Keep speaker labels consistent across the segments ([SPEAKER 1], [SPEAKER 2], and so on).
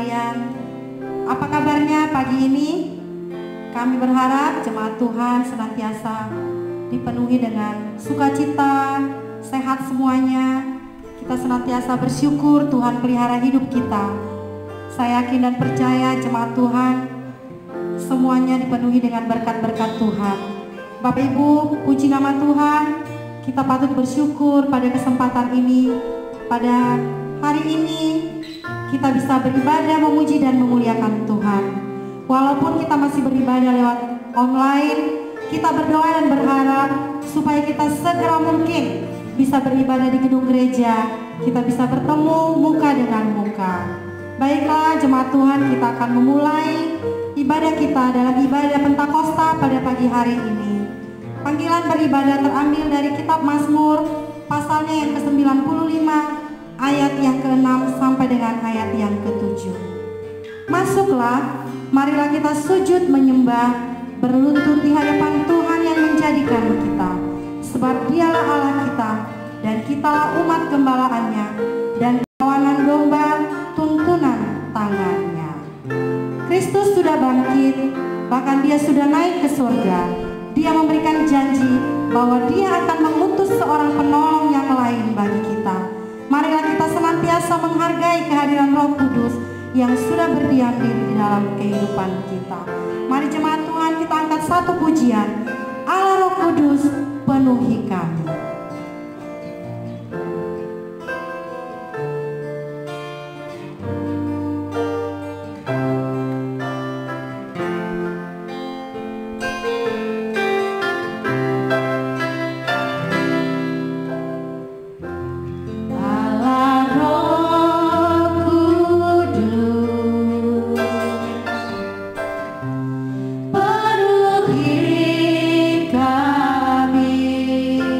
[SPEAKER 1] sekalian. Apa kabarnya pagi ini? Kami berharap jemaat Tuhan senantiasa dipenuhi dengan sukacita, sehat semuanya. Kita senantiasa bersyukur Tuhan pelihara hidup kita. Saya yakin dan percaya jemaat Tuhan semuanya dipenuhi dengan berkat-berkat Tuhan. Bapak Ibu, puji nama Tuhan. Kita patut bersyukur pada kesempatan ini. Pada hari ini kita bisa beribadah, memuji dan memuliakan Tuhan. Walaupun kita masih beribadah lewat online, kita berdoa dan berharap supaya kita segera mungkin bisa beribadah di gedung gereja. Kita bisa bertemu muka dengan muka. Baiklah jemaat Tuhan, kita akan memulai ibadah kita dalam ibadah Pentakosta pada pagi hari ini. Panggilan beribadah terambil dari kitab Mazmur, pasalnya yang ke-95, ayat yang ke-6 sampai dengan ayat yang ke-7. Masuklah, marilah kita sujud menyembah, berlutut di hadapan Tuhan yang menjadikan kita. Sebab dialah Allah kita, dan kitalah umat gembalaannya, dan kawanan domba tuntunan tangannya. Kristus sudah bangkit, bahkan dia sudah naik ke surga. Dia memberikan janji bahwa dia akan mengutus seorang penolong yang lain bagi kita. Marilah kita senantiasa menghargai kehadiran Roh Kudus yang sudah berdiam diri di dalam kehidupan kita. Mari jemaat Tuhan, kita angkat satu pujian. Allah Roh Kudus penuhi kami.
[SPEAKER 2] Penuhi kami.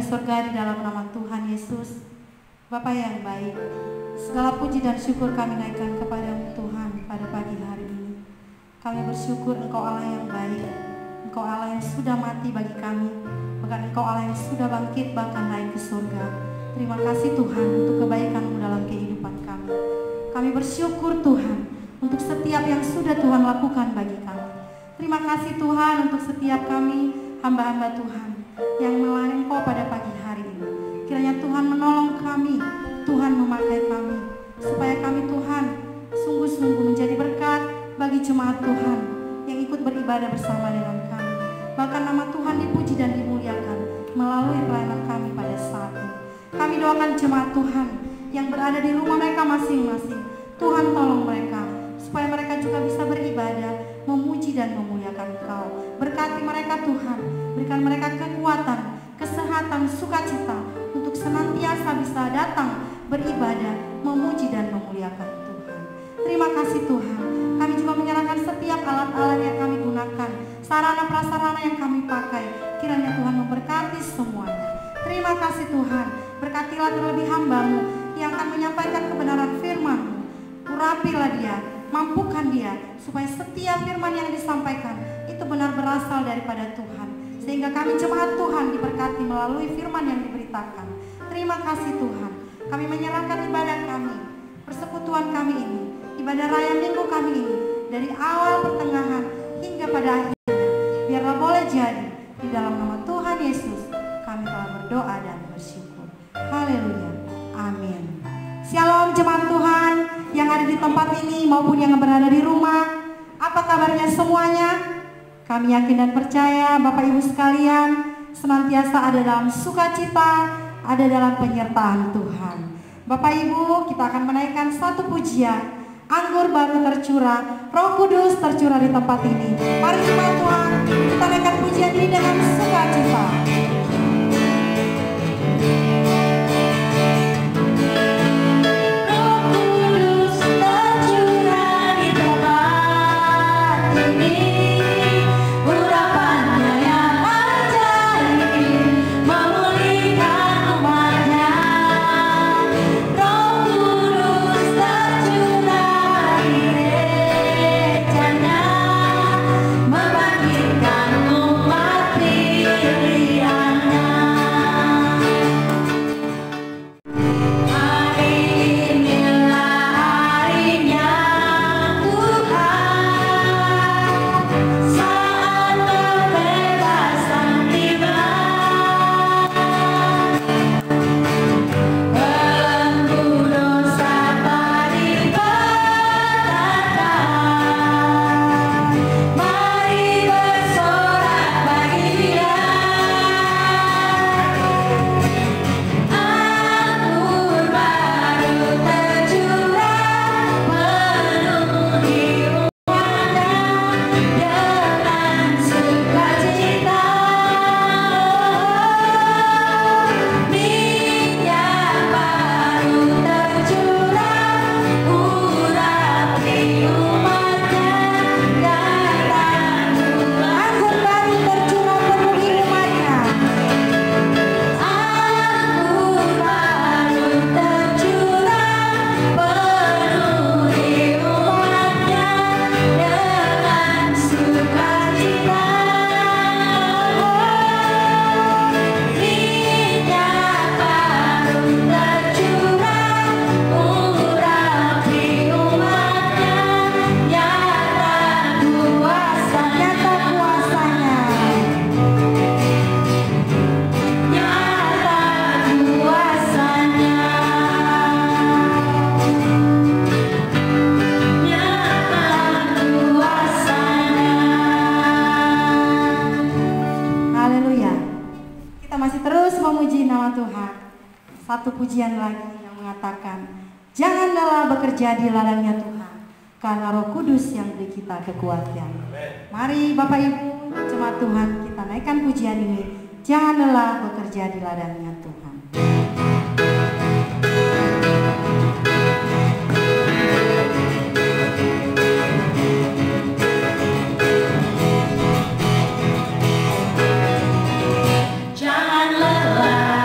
[SPEAKER 1] surga di dalam nama Tuhan Yesus. Bapa yang baik, segala puji dan syukur kami naikkan kepada Tuhan pada pagi hari ini. Kami bersyukur Engkau Allah yang baik, Engkau Allah yang sudah mati bagi kami, bahkan Engkau Allah yang sudah bangkit bahkan naik ke surga. Terima kasih Tuhan untuk kebaikan-Mu dalam kehidupan kami. Kami bersyukur Tuhan untuk setiap yang sudah Tuhan lakukan bagi kami. Terima kasih Tuhan untuk setiap kami hamba-hamba Tuhan yang melayani Engkau pada pagi hari ini. Kiranya Tuhan menolong kami, Tuhan memakai kami, supaya kami Tuhan sungguh-sungguh menjadi berkat bagi jemaat Tuhan yang ikut beribadah bersama dengan kami. Bahkan nama Tuhan dipuji dan dimuliakan melalui pelayanan kami pada saat ini. Kami doakan jemaat Tuhan yang berada di rumah mereka masing-masing. Tuhan tolong mereka, supaya mereka juga bisa beribadah, memuji dan memuliakan Engkau. Berkati mereka Tuhan, berikan mereka kekuatan, kesehatan, sukacita untuk senantiasa bisa datang beribadah, memuji dan memuliakan Tuhan. Terima kasih Tuhan. Kami juga menyerahkan setiap alat-alat yang kami gunakan, sarana-prasarana yang kami pakai. Kiranya Tuhan memberkati semuanya. Terima kasih Tuhan. Berkatilah terlebih hamba-Mu yang akan menyampaikan kebenaran firman-Mu. Urapilah dia, mampukan dia, supaya setiap firman yang disampaikan itu benar berasal daripada Tuhan, sehingga kami jemaat Tuhan diberkati melalui firman yang diberitakan. Terima kasih Tuhan. Kami menyerahkan ibadah kami, persekutuan kami ini, ibadah raya minggu kami ini, dari awal pertengahan hingga pada akhirnya. Biarlah boleh jadi, di dalam nama Tuhan Yesus kami telah berdoa dan bersyukur. Haleluya, amin. Shalom jemaat Tuhan yang ada di tempat ini maupun yang berada di rumah. Apa kabarnya semuanya? Kami yakin dan percaya Bapak Ibu sekalian senantiasa ada dalam sukacita, ada dalam penyertaan Tuhan. Bapak Ibu, kita akan menaikkan satu pujian. Anggur baru tercurah, Roh Kudus tercurah di tempat ini. Mari jemaat Tuhan, kita naikkan pujian ini dengan sukacita. Satu pujian lagi yang mengatakan, janganlah bekerja di ladangnya Tuhan, karena Roh Kudus yang beri kita kekuatan. Mari Bapak Ibu, jemaat Tuhan, kita naikkan pujian ini. Janganlah bekerja di ladangnya Tuhan.
[SPEAKER 2] Jangan lelah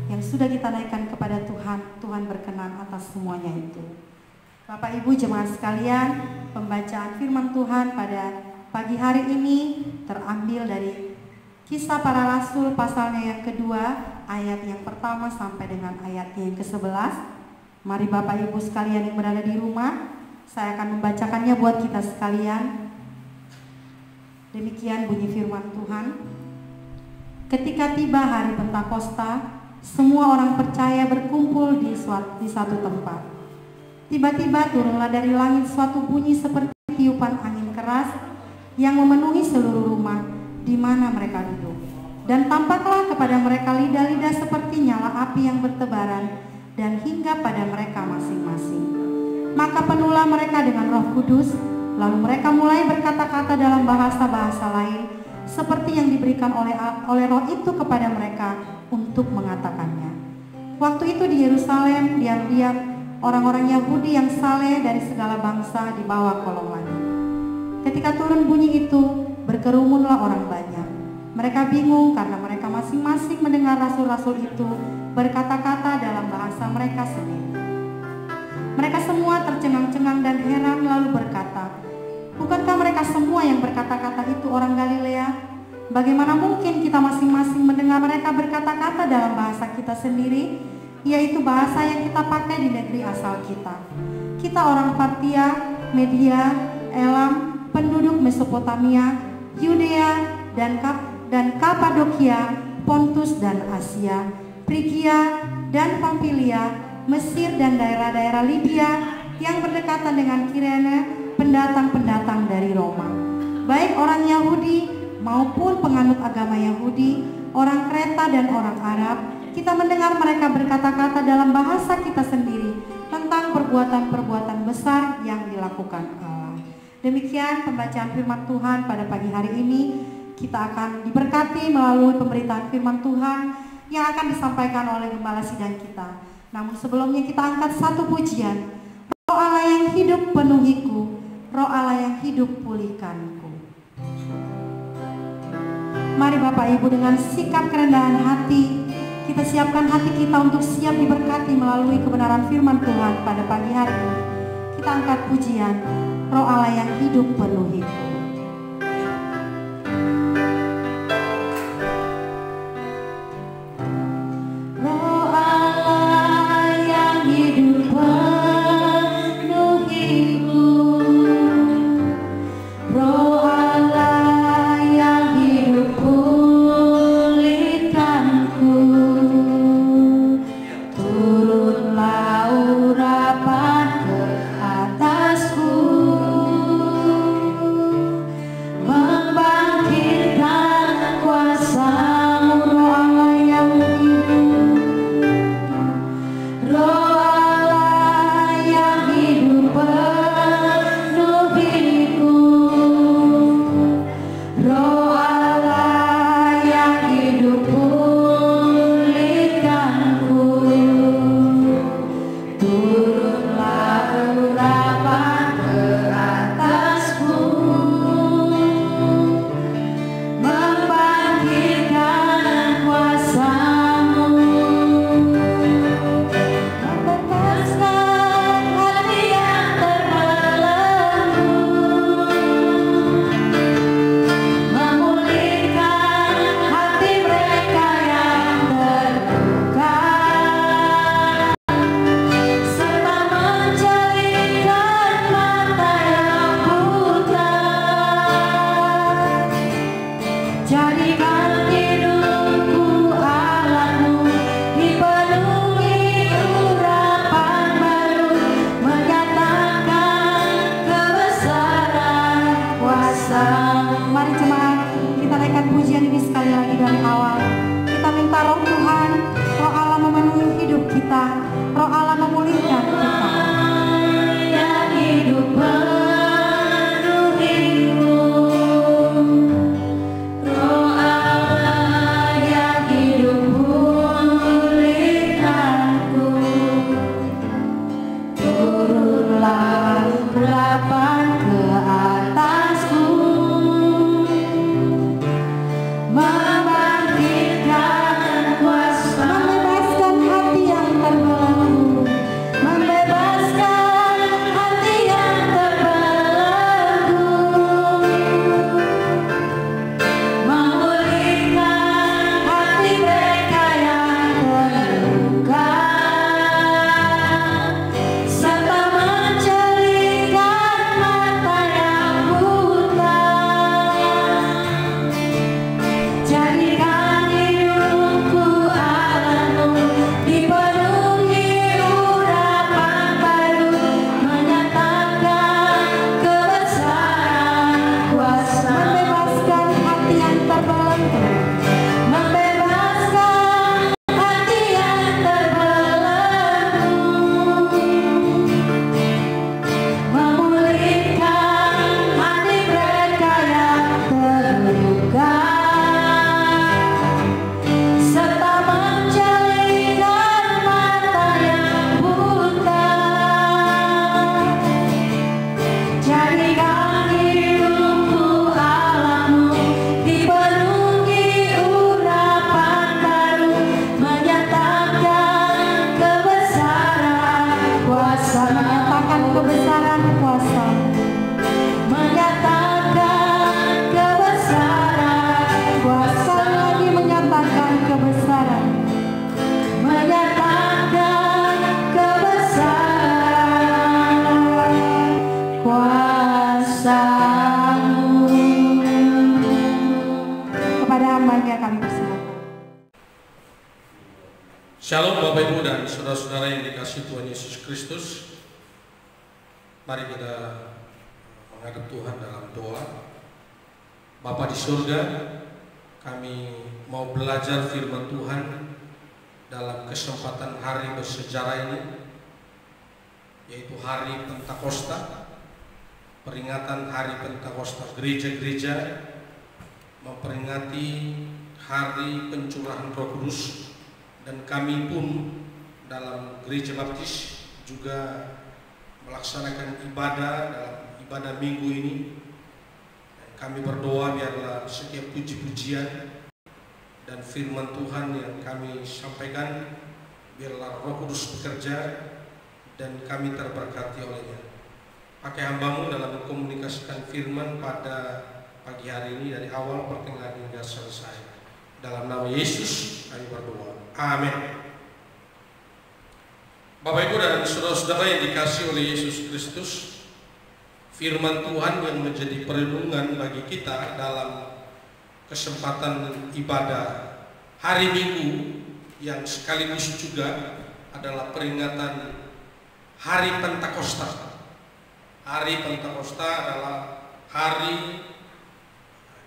[SPEAKER 1] yang sudah kita naikkan kepada Tuhan, Tuhan berkenan atas semuanya itu. Bapak Ibu jemaat sekalian, pembacaan firman Tuhan pada pagi hari ini terambil dari Kisah Para Rasul pasalnya yang kedua, ayat yang pertama sampai dengan ayatnya yang ke-11. Mari Bapak Ibu sekalian yang berada di rumah, saya akan membacakannya buat kita sekalian. Demikian bunyi firman Tuhan. Ketika tiba hari Pentakosta, semua orang percaya berkumpul di satu tempat. Tiba-tiba turunlah dari langit suatu bunyi seperti tiupan angin keras yang memenuhi seluruh rumah di mana mereka duduk. Dan tampaklah kepada mereka lidah-lidah seperti nyala api yang bertebaran dan hingga pada mereka masing-masing. Maka penuhlah mereka dengan Roh Kudus, lalu mereka mulai berkata-kata dalam bahasa-bahasa lain seperti yang diberikan oleh Roh itu kepada mereka untuk mengatakannya. Waktu itu di Yerusalem diam-diam orang-orang Yahudi yang saleh dari segala bangsa di bawah kolong langit. Ketika turun bunyi itu, berkerumunlah orang banyak. Mereka bingung karena mereka masing-masing mendengar rasul-rasul itu berkata-kata dalam bahasa mereka sendiri. Mereka semua tercengang-cengang dan heran lalu berkata, "Bukankah mereka semua yang berkata-kata itu orang Galilea? Bagaimana mungkin kita masing-masing mendengar mereka berkata-kata dalam bahasa kita sendiri, yaitu bahasa yang kita pakai di negeri asal kita? Kita orang Partia, Media, Elam, penduduk Mesopotamia, Yudea dan Kapadokia, Pontus dan Asia, Frigia dan Pamfilia, Mesir dan daerah-daerah Libya yang berdekatan dengan Kirene, pendatang-pendatang dari Roma, baik orang Yahudi maupun penganut agama Yahudi, orang Kreta dan orang Arab. Kita mendengar mereka berkata-kata dalam bahasa kita sendiri tentang perbuatan-perbuatan besar yang dilakukan Allah." Demikian pembacaan firman Tuhan pada pagi hari ini. Kita akan diberkati melalui pemberitaan firman Tuhan yang akan disampaikan oleh gembala sidang kita. Namun sebelumnya kita angkat satu pujian. Roh Allah yang hidup penuhiku, Roh Allah yang hidup pulihkanku. Mari Bapak Ibu dengan sikap kerendahan hati, kita siapkan hati kita untuk siap diberkati melalui kebenaran firman Tuhan pada pagi hari ini. Kita angkat pujian, Roh Allah yang hidup penuhiku.
[SPEAKER 2] Urapan ke atasku. Shalom Bapak Ibu dan saudara-saudara yang dikasihi Tuhan Yesus Kristus. Mari kita menghadap Tuhan dalam doa. Bapa di surga, kami mau belajar firman Tuhan dalam kesempatan hari bersejarah ini, yaitu hari Pentakosta, peringatan hari Pentakosta. Gereja-gereja memperingati hari pencurahan Roh Kudus. Dan kami pun dalam gereja baptis juga melaksanakan ibadah dalam ibadah minggu ini. Dan kami berdoa biarlah setiap puji-pujian dan firman Tuhan yang kami sampaikan, biarlah Roh Kudus bekerja dan kami terberkati olehnya. Pakai hambamu dalam mengkomunikasikan firman pada pagi hari ini dari awal pertengahan hingga selesai. Dalam nama Yesus kami berdoa. Amin. Bapak Ibu dan saudara-saudara yang dikasihi oleh Yesus Kristus, firman Tuhan yang menjadi perlindungan bagi kita dalam kesempatan ibadah hari Minggu yang sekaligus juga adalah peringatan hari Pentakosta. Hari Pentakosta adalah hari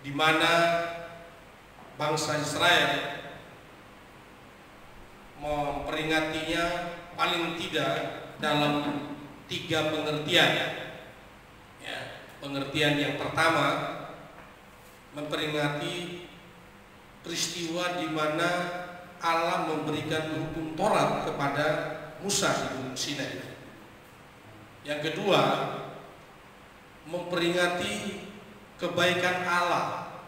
[SPEAKER 2] di mana bangsa Israel memperingatinya paling tidak dalam 3 pengertian. Ya, pengertian yang pertama memperingati peristiwa di mana Allah memberikan hukum Taurat kepada Musa di Gunung Sinai. Yang kedua, memperingati kebaikan Allah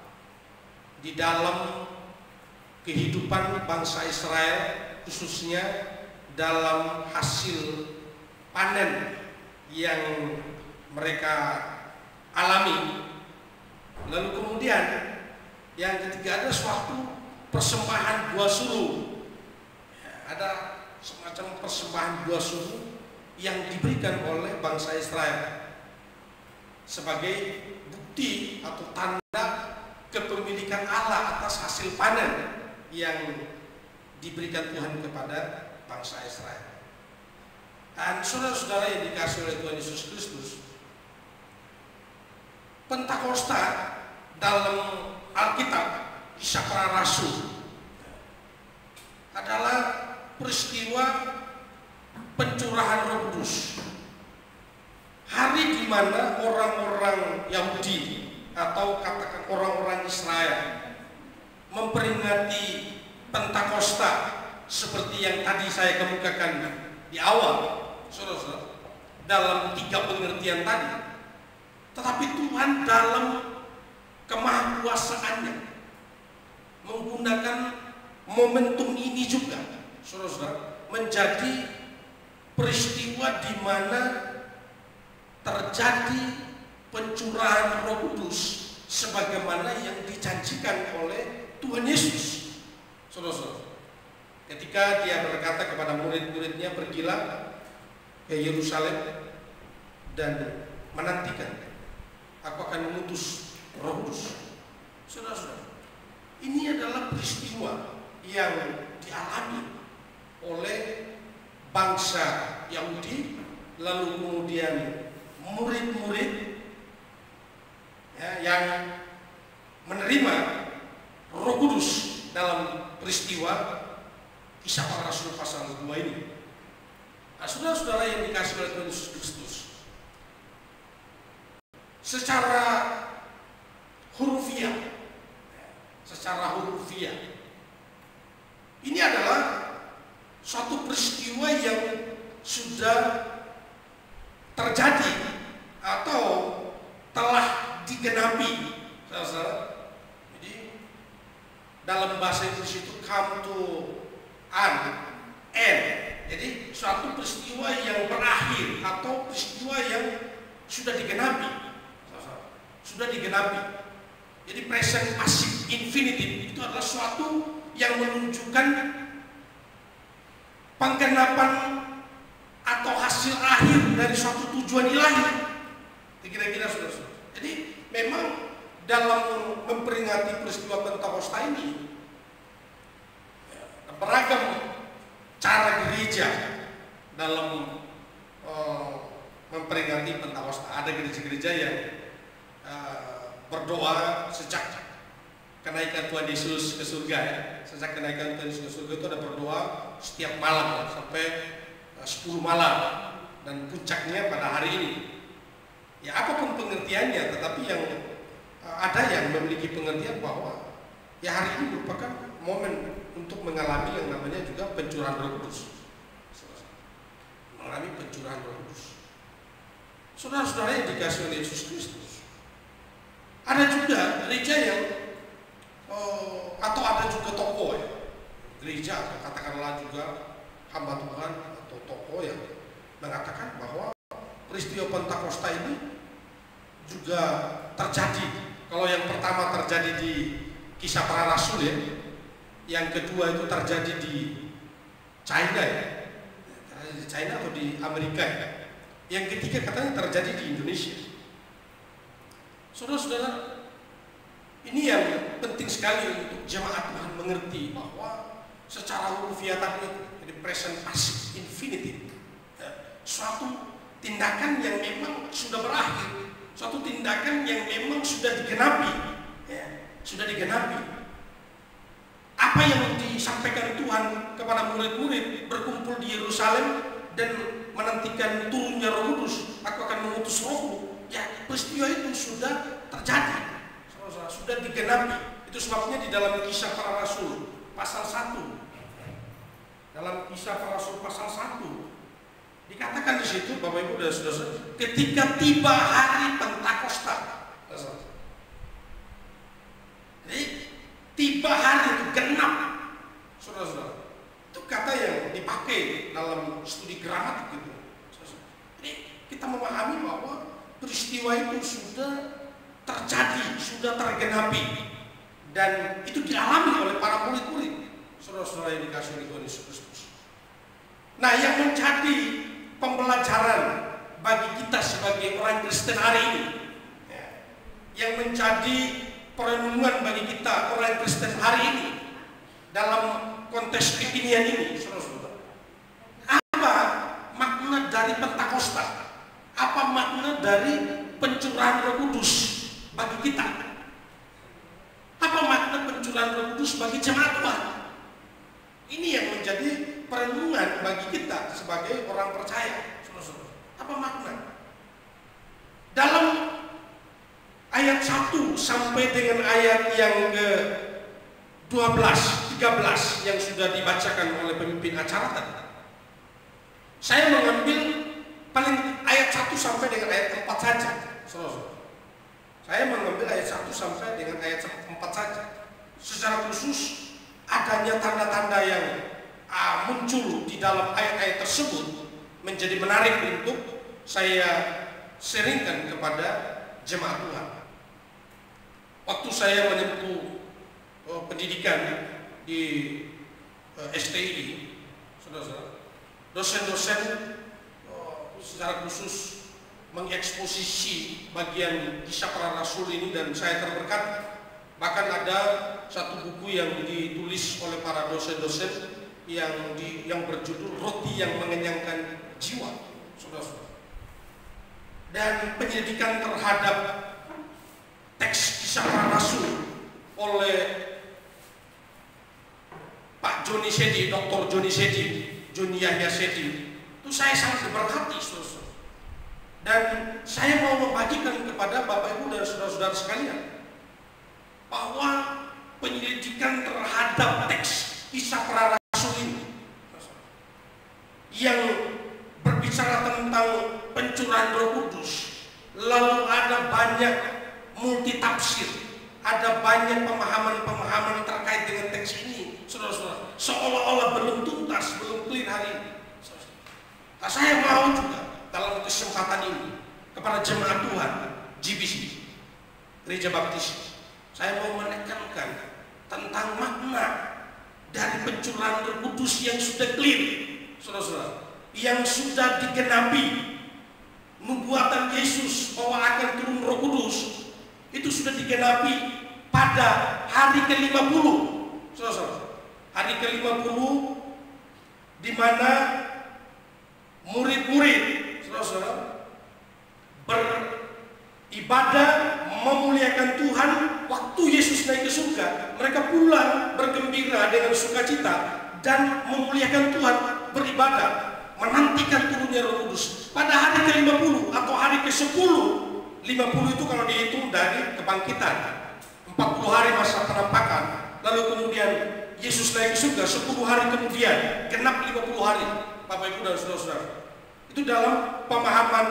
[SPEAKER 2] di dalam kehidupan bangsa Israel, khususnya dalam hasil panen yang mereka alami. Lalu kemudian yang ketiga, ada suatu persembahan buah suruh. Ada semacam persembahan buah suruh yang diberikan oleh bangsa Israel sebagai bukti atau tanda kepemilikan Allah atas hasil panen yang diberikan Tuhan kepada bangsa Israel. Dan saudara-saudara yang dikasihi oleh Tuhan Yesus Kristus, Pentakosta dalam Alkitab, Kisah Para Rasul, adalah peristiwa pencurahan Roh Kudus. Hari di mana orang-orang Yahudi atau katakan orang-orang Israel memperingati Pentakosta seperti yang tadi saya kemukakan di awal, saudara-saudara, dalam 3 pengertian tadi. Tetapi Tuhan dalam kemahakuasaannya menggunakan momentum ini juga, saudara-saudara, menjadi peristiwa di mana terjadi pencurahan Roh Kudus sebagaimana yang dijanjikan oleh Tuhan Yesus. Saudara-saudara, ketika dia berkata kepada murid-muridnya, pergilah ke Yerusalem dan menantikan, aku akan mengutus Roh Kudus. Saudara-saudara, ini adalah peristiwa yang dialami oleh bangsa Yahudi, lalu kemudian murid-murid yang menerima Roh Kudus dalam peristiwa Kisah Para Rasul pasal 2 ini. Nah, saudara-saudara yang dikasihi oleh Tuhan Yesus Kristus, secara hurufiah, ini adalah suatu peristiwa yang sudah terjadi atau telah digenapi. Jadi dalam bahasa Inggris itu come to an end. Jadi suatu peristiwa yang berakhir atau peristiwa yang sudah digenapi. Jadi present passive infinitive itu adalah suatu yang menunjukkan penggenapan atau hasil akhir dari suatu tujuan ilahi. Kira-kira saudara-saudara. Jadi memang dalam memperingati peristiwa Pentakosta ini beragam gereja dalam memperingati Pentakosta. Ada gereja-gereja yang berdoa sejak kenaikan Tuhan Yesus ke surga ya. Sejak kenaikan Tuhan Yesus ke surga itu ada berdoa setiap malam ya, sampai 10 malam, dan puncaknya pada hari ini. Ya apapun pengertiannya, tetapi yang ada yang memiliki pengertian bahwa ya hari ini merupakan momen untuk mengalami yang namanya juga pencurahan Roh Kudus. Mengalami pencurahan Roh Kudus. Saudara-saudara yang dikasihi oleh Yesus Kristus, ada juga gereja yang atau ada juga tokoh ya, gereja atau katakanlah juga hamba Tuhan atau tokoh yang mengatakan bahwa peristiwa Pentakosta ini juga terjadi. Kalau yang pertama terjadi di Kisah Para Rasul ya, yang kedua itu terjadi di China ya, di China atau di Amerika ya, yang ketiga katanya terjadi di Indonesia. Saudara-saudara, ini yang penting sekali untuk jemaat Tuhan mengerti bahwa secara hurufiah tadi jadi present passive infinitive, suatu tindakan yang memang sudah berakhir, suatu tindakan yang memang sudah digenapi, ya, sudah digenapi. Apa yang disampaikan Tuhan kepada murid-murid berkumpul di Yerusalem dan menantikan turunnya Roh Kudus, aku akan mengutus Rohku, ya peristiwa itu sudah terjadi, sudah digenapi. Itu sebabnya di dalam Kisah Para Rasul pasal 1, dalam Kisah Para Rasul pasal 1 dikatakan di situ, Bapak Ibu dan Saudara, ketika tiba hari Pentakosta. Jadi tiba hari itu genap, saudara-saudara. Itu kata yang dipakai dalam studi gramatik gitu. Jadi kita memahami bahwa peristiwa itu sudah terjadi, sudah tergenapi, dan itu dialami oleh para murid-murid, saudara-saudara yang dikasihi oleh Tuhan Yesus Kristus. Nah, yang menjadi pembelajaran bagi kita sebagai orang Kristen hari ini, ya, yang menjadi perenungan bagi kita orang Kristen hari ini dalam konteks kekinian ini, saudara-saudara, apa makna dari Pentakosta? Apa makna dari pencurahan Roh Kudus bagi kita? Apa makna pencurahan Roh Kudus bagi jemaat Tuhan? Ini yang menjadi perenungan bagi kita sebagai orang percaya. Apa makna? Dalam ayat 1 sampai dengan ayat yang ke-12, 13 yang sudah dibacakan oleh pemimpin acara tadi, saya mengambil paling ayat 1 sampai dengan ayat 4 saja. Saya mengambil ayat 1 sampai dengan ayat 4 saja. Secara khusus adanya tanda-tanda yang muncul di dalam ayat-ayat tersebut menjadi menarik untuk saya sharingkan kepada jemaat Tuhan. Waktu saya menempuh pendidikan di STI, saudara-saudara, dosen-dosen secara khusus mengeksposisi bagian Kisah Para Rasul ini, dan saya terberkati. Bahkan ada satu buku yang ditulis oleh para dosen-dosen yang berjudul Roti yang Mengenyangkan Jiwa, saudara-saudara. Dan penyelidikan terhadap teks Kisah Para Rasul oleh Pak Joni Sedi, Dr. Joni Sedi, Joni Yahya Sedi, itu saya sangat diberkati, saudara-saudara. Dan saya mau membagikan kepada Bapak Ibu dan saudara-saudara sekalian bahwa penyelidikan terhadap teks Kisah Para Rasul ini yang berbicara tentang pencurahan Roh Kudus, lalu ada banyak multitafsir, ada banyak pemahaman-pemahaman terkait dengan teks ini, saudara-saudara, seolah-olah belum tuntas, belum clear hari ini. Nah, saya mau juga dalam kesempatan ini kepada jemaat Tuhan GBC, Gereja Baptis, saya mau menekankan tentang makna dari pencurahan Roh Kudus yang sudah clear, saudara-saudara, yang sudah digenapi. Nubuatan Yesus bahwa akan turun Roh Kudus itu sudah digenapi pada hari ke-50, saudara-saudara. Hari ke-50 di mana murid-murid, saudara-saudara, beribadah memuliakan Tuhan. Waktu Yesus naik ke surga, mereka pulang bergembira dengan sukacita dan memuliakan Tuhan, beribadah, menantikan turunnya Roh Kudus. Pada hari ke-50 atau hari ke-10, 50 itu kalau dihitung dari kebangkitan, 40 hari masa penampakan, lalu kemudian Yesus naik ke surga, 10 hari kemudian, genap 50 hari, Bapak Ibu dan Saudara-saudara. Itu dalam pemahaman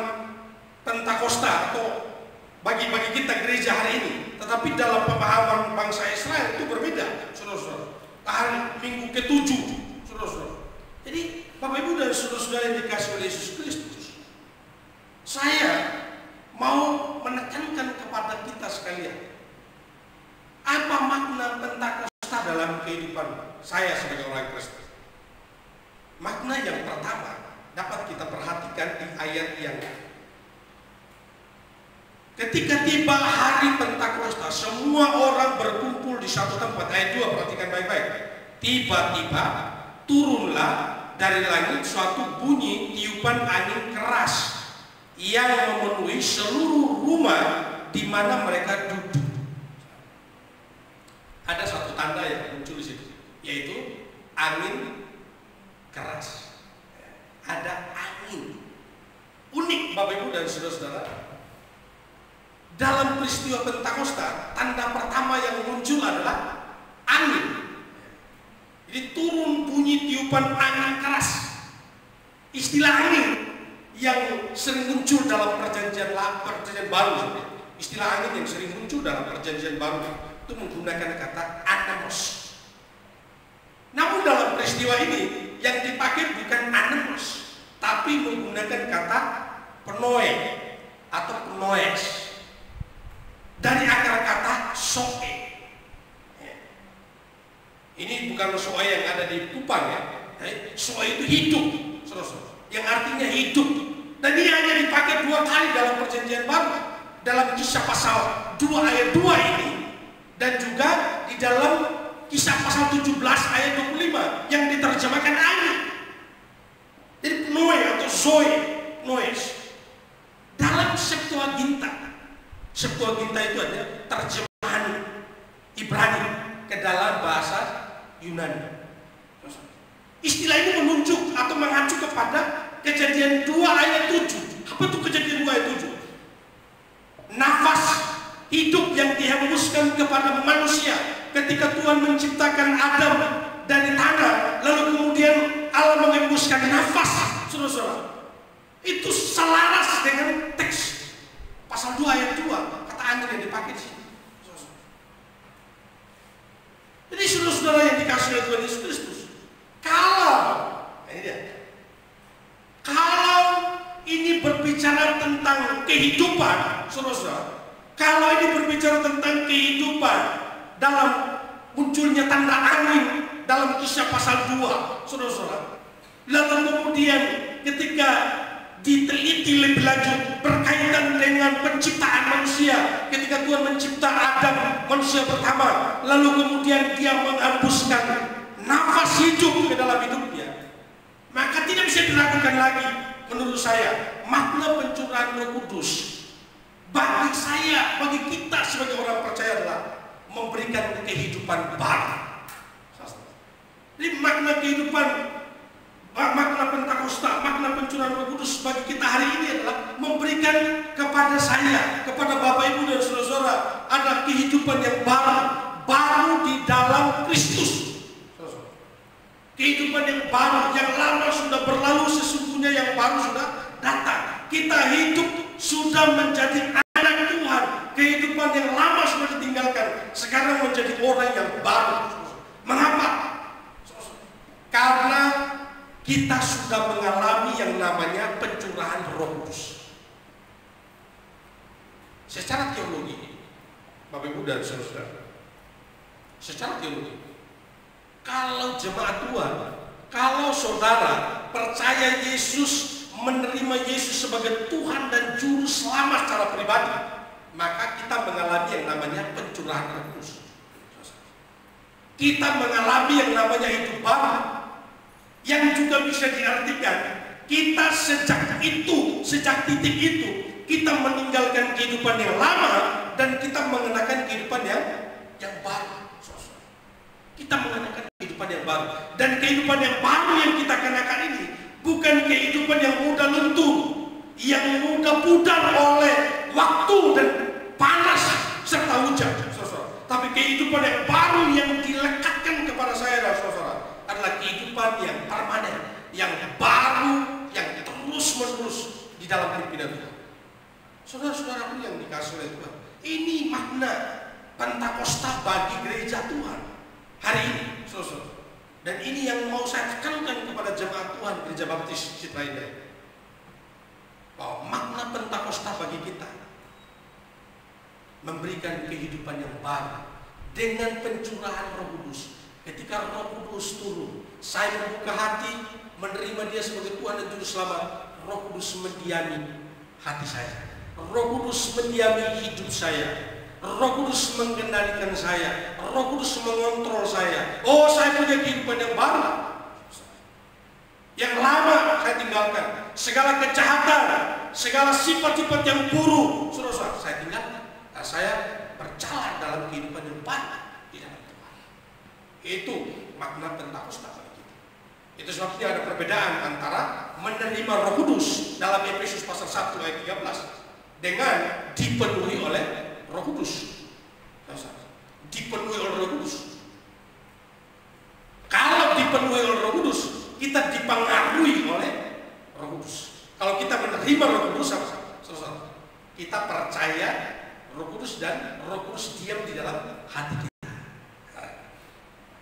[SPEAKER 2] Pentakosta atau bagi kita gereja hari ini. Tetapi dalam pemahaman bangsa Israel itu berbeda, saudara-saudara. Hari minggu ke-7, saudara-saudara. Jadi Bapak Ibu dan saudara-saudara yang dikasih oleh Yesus Kristus, saya mau menekankan kepada kita sekalian, apa makna Pentakosta dalam kehidupan saya sebagai orang Kristen. Makna yang pertama dapat kita perhatikan di ayat yang ketika tiba hari Pentakosta, semua orang berkumpul di satu tempat. Ayat 2, perhatikan baik-baik. Tiba-tiba turunlah dari langit suatu bunyi tiupan angin keras yang memenuhi seluruh rumah di mana mereka duduk. Ada satu tanda yang muncul di situ, yaitu angin keras. Ada angin. Unik Bapak Ibu dan saudara-saudara. Dalam peristiwa Pentakosta, tanda pertama yang muncul adalah angin. Jadi turun bunyi tiupan angin keras. Istilah angin yang sering muncul dalam perjanjian baru. Istilah angin yang sering muncul dalam perjanjian baru itu menggunakan kata anemos. Namun dalam peristiwa ini yang dipakai bukan anemos, tapi menggunakan kata penoe atau penoes. Dari akar kata soe. Ini bukan soe yang ada di Kupang ya. Soe itu hidup, yang artinya hidup. Dan ini hanya dipakai 2 kali dalam perjanjian baru, dalam Kisah pasal 2 ayat 2 ini, dan juga di dalam Kisah pasal 17 ayat 25 yang diterjemahkan angin. Jadi pnoe atau zoe, noes. Dalam Septuaginta itu ada terjemahan Ibrani ke dalam bahasa Yunani. Istilah ini menunjuk atau mengacu kepada Kejadian 2 ayat 7. Apa itu Kejadian 2 ayat 7? Nafas hidup yang dihembuskan kepada manusia ketika Tuhan menciptakan Adam dari tanah, lalu kemudian Allah menghembuskan nafas, saudara-saudara. Itu selaras dengan teks pasal 2 ayat 2, kata angin yang dipakai di sini. Jadi saudara-saudara yang dikasih oleh Tuhan Yesus Kristus, kalau ini berbicara tentang kehidupan, saudara-saudara, kalau ini berbicara tentang kehidupan dalam munculnya tanda angin dalam Kisah pasal 2, saudara-saudara, lalu kemudian ketika diteliti lebih lanjut berkaitan dengan penciptaan manusia, ketika Tuhan mencipta Adam, manusia pertama, lalu kemudian dia menghembuskan nafas hidup ke dalam hidupnya, maka tidak bisa diragukan lagi menurut saya makna pencurahan Roh Kudus bagi saya, bagi kita sebagai orang percaya adalah memberikan kehidupan baru. Jadi makna kehidupan, makna Pentakosta, makna pencurahan Roh Kudus bagi kita hari ini adalah memberikan kepada saya, kepada Bapak Ibu dan saudara-saudara, ada kehidupan yang baru di dalam Kristus. Kehidupan yang baru, yang lama sudah berlalu, sesungguhnya yang baru sudah datang. Kita hidup sudah menjadi anak Tuhan. Kehidupan yang lama sudah ditinggalkan, sekarang menjadi orang yang baru. Mengapa? Karena kita sudah mengalami yang namanya pencurahan Roh Kudus. Secara teologi, Bapak Ibu dan saudara, secara teologi, kalau jemaat Tuhan, kalau saudara percaya Yesus, menerima Yesus sebagai Tuhan dan Juru Selamat secara pribadi, maka kita mengalami yang namanya pencurahan Roh Kudus. Kita mengalami yang namanya hidup baru. yang juga bisa diartikan kita sejak titik itu kita meninggalkan kehidupan yang lama dan kita mengenakan kehidupan yang baru. Kita mengenakan kehidupan yang baru, dan kehidupan yang baru yang kita kenakan ini bukan kehidupan yang mudah luntur, yang mudah pudar oleh waktu dan panas serta hujan, tapi kehidupan yang baru yang dilekatkan kepada saya dan saudara adalah kehidupan yang permanen, yang baru, yang terus-menerus di dalam hidup kita. Saudara-saudaraku yang dikasihi oleh Tuhan, ini makna Pentakosta bagi gereja Tuhan hari ini, saudara. Dan ini yang mau saya tekankan kepada jemaat Tuhan Gereja Baptis Citra Indah, bahwa makna Pentakosta bagi kita memberikan kehidupan yang baru dengan pencurahan Roh Kudus. Ketika Roh Kudus turun, saya membuka hati, menerima Dia sebagai Tuhan dan Juru Selamat. Roh Kudus mendiami hati saya, Roh Kudus mendiami hidup saya, Roh Kudus mengendalikan saya, Roh Kudus mengontrol saya. Oh, saya punya kehidupan yang baru. Yang lama saya tinggalkan, segala kejahatan, segala sifat-sifat yang buruk, saudara, saya tinggalkan. Nah, saya berjalan dalam kehidupan yang baru di dalam Tuhan. Itu makna Pentakosta bagi kita. Itu sebabnya ada perbedaan antara menerima Roh Kudus dalam Efesus pasal 1 ayat 13 dengan dipenuhi oleh Roh Kudus. Dipenuhi oleh Roh Kudus. Kalau dipenuhi oleh Roh Kudus, kita dipengaruhi oleh Roh Kudus. Kalau kita menerima Roh Kudus, kita percaya Roh Kudus dan Roh Kudus diam di dalam hati kita.